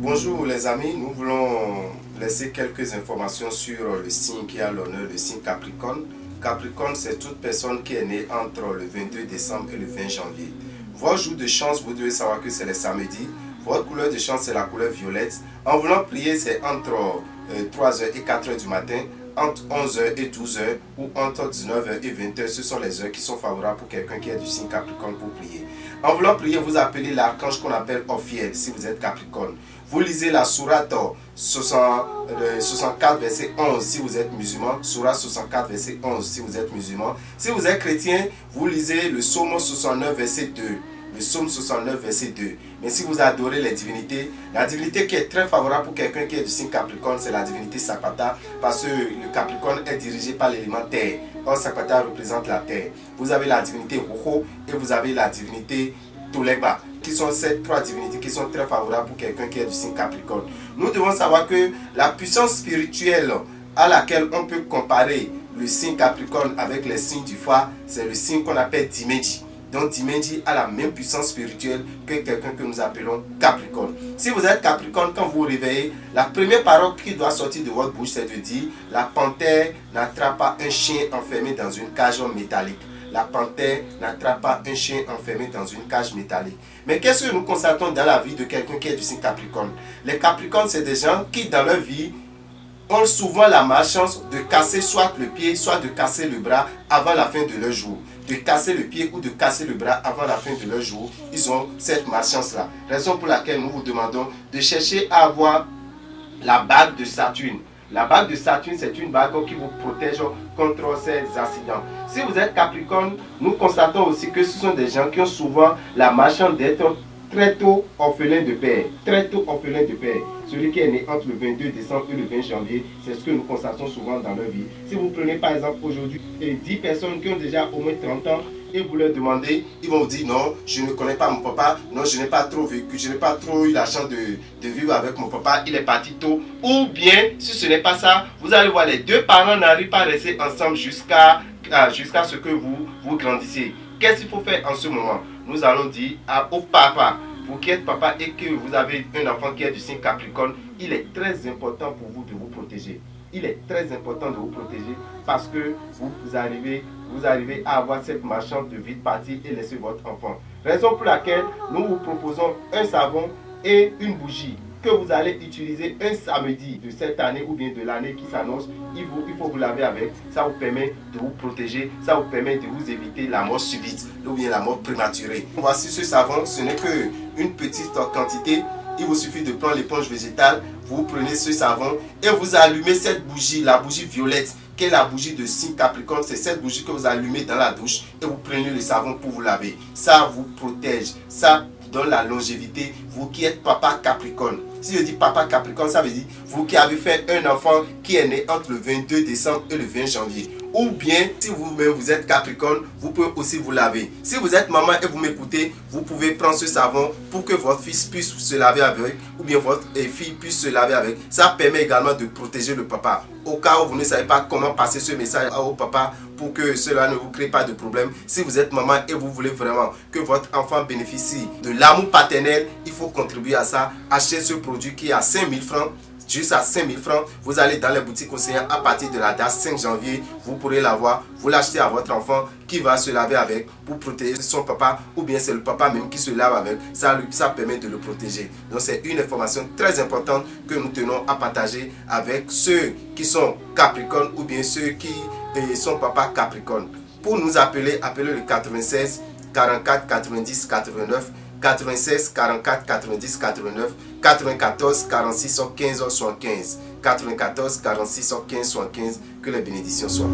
Bonjour les amis, nous voulons laisser quelques informations sur le signe qui a l'honneur, le signe Capricorne. Capricorne, c'est toute personne qui est née entre le 22 décembre et le 20 janvier. Votre jour de chance, vous devez savoir que c'est le samedi. Votre couleur de chance, c'est la couleur violette. En voulant prier, c'est entre 3h et 4h du matin, entre 11h et 12h ou entre 19h et 20h. Ce sont les heures qui sont favorables pour quelqu'un qui est du signe Capricorne pour prier. En voulant prier, vous appelez l'archange qu'on appelle Ophiel si vous êtes Capricorne. Vous lisez la sourate 64 verset 11 si vous êtes musulman. Sourate 64 verset 11 si vous êtes musulman. Si vous êtes chrétien, vous lisez le psaume 69 verset 2. Le psaume 69 verset 2. Mais si vous adorez les divinités, la divinité qui est très favorable pour quelqu'un qui est du signe Capricorne, c'est la divinité Sakpata, parce que le Capricorne est dirigé par l'élément terre. Or Sakpata représente la terre. Vous avez la divinité Roho et vous avez la divinité Toleba, qui sont ces trois divinités qui sont très favorables pour quelqu'un qui est du signe Capricorne. Nous devons savoir que la puissance spirituelle à laquelle on peut comparer le signe Capricorne avec les signes du foie, c'est le signe qu'on appelle Dimeji. Donc Dimeji a la même puissance spirituelle que quelqu'un que nous appelons Capricorne. Si vous êtes Capricorne, quand vous vous réveillez, la première parole qui doit sortir de votre bouche, c'est de dire: la panthère n'attrape pas un chien enfermé dans une cage métallique. La panthère n'attrape pas un chien enfermé dans une cage métallique. Mais qu'est-ce que nous constatons dans la vie de quelqu'un qui est du signe Capricorne? Les Capricornes, c'est des gens qui, dans leur vie, ont souvent la malchance de casser soit le pied, soit de casser le bras avant la fin de leur jour. De casser le pied ou de casser le bras avant la fin de leur jour, ils ont cette malchance-là. Raison pour laquelle nous vous demandons de chercher à avoir la bague de Saturne. La bague de Saturne, c'est une bague qui vous protège contre ces accidents. Si vous êtes Capricorne, nous constatons aussi que ce sont des gens qui ont souvent la malchance d'être très tôt orphelin de père. Très tôt orphelin de père. Celui qui est né entre le 22 décembre et le 20 janvier, c'est ce que nous constatons souvent dans leur vie. Si vous prenez par exemple aujourd'hui 10 personnes qui ont déjà au moins 30 ans, et vous leur demandez, ils vont vous dire: non, je ne connais pas mon papa, non, je n'ai pas trop vécu, je n'ai pas trop eu la chance de vivre avec mon papa, il est parti tôt. Ou bien, si ce n'est pas ça, vous allez voir, les deux parents n'arrivent pas à rester ensemble jusqu'à ce que vous grandissiez. Qu'est-ce qu'il faut faire en ce moment? Nous allons dire au papa, vous qui êtes papa et que vous avez un enfant qui est du signe Capricorne, il est très important pour vous de vous protéger. Il est très important de vous protéger parce que vous arrivez à avoir cette malchance de vite partir et laisser votre enfant. Raison pour laquelle nous vous proposons un savon et une bougie que vous allez utiliser un samedi de cette année ou bien de l'année qui s'annonce. Il faut vous laver avec. Ça vous permet de vous protéger. Ça vous permet de vous éviter la mort subite ou bien la mort prématurée. Voici ce savon. Ce n'est qu'une petite quantité. Il vous suffit de prendre l'éponge végétale. Vous prenez ce savon et vous allumez cette bougie, la bougie violette, qui est la bougie de signe Capricorne. C'est cette bougie que vous allumez dans la douche et vous prenez le savon pour vous laver. Ça vous protège. Ça donne la longévité. Vous qui êtes papa Capricorne. Si je dis papa Capricorne, ça veut dire vous qui avez fait un enfant qui est né entre le 22 décembre et le 20 janvier. Ou bien, si vous-même vous êtes Capricorne, vous pouvez aussi vous laver. Si vous êtes maman et vous m'écoutez, vous pouvez prendre ce savon pour que votre fils puisse se laver avec, ou bien votre fille puisse se laver avec. Ça permet également de protéger le papa. Au cas où vous ne savez pas comment passer ce message au papa pour que cela ne vous crée pas de problème. Si vous êtes maman et vous voulez vraiment que votre enfant bénéficie de l'amour paternel, il faut contribuer à ça. Achetez ce produit qui est à 5000 francs. Juste à 5000 francs, vous allez dans les boutiques océans à partir de la date 5 janvier, vous pourrez l'avoir, vous l'achetez à votre enfant qui va se laver avec pour protéger son papa, ou bien c'est le papa même qui se lave avec, ça permet de le protéger. Donc c'est une information très importante que nous tenons à partager avec ceux qui sont Capricorne ou bien ceux qui sont papa Capricorne. Pour nous appeler, appelez le 96 44 90 89, 96 44 90 89, 94 46 15 75, 94 46 15 75. Que les bénédictions soient.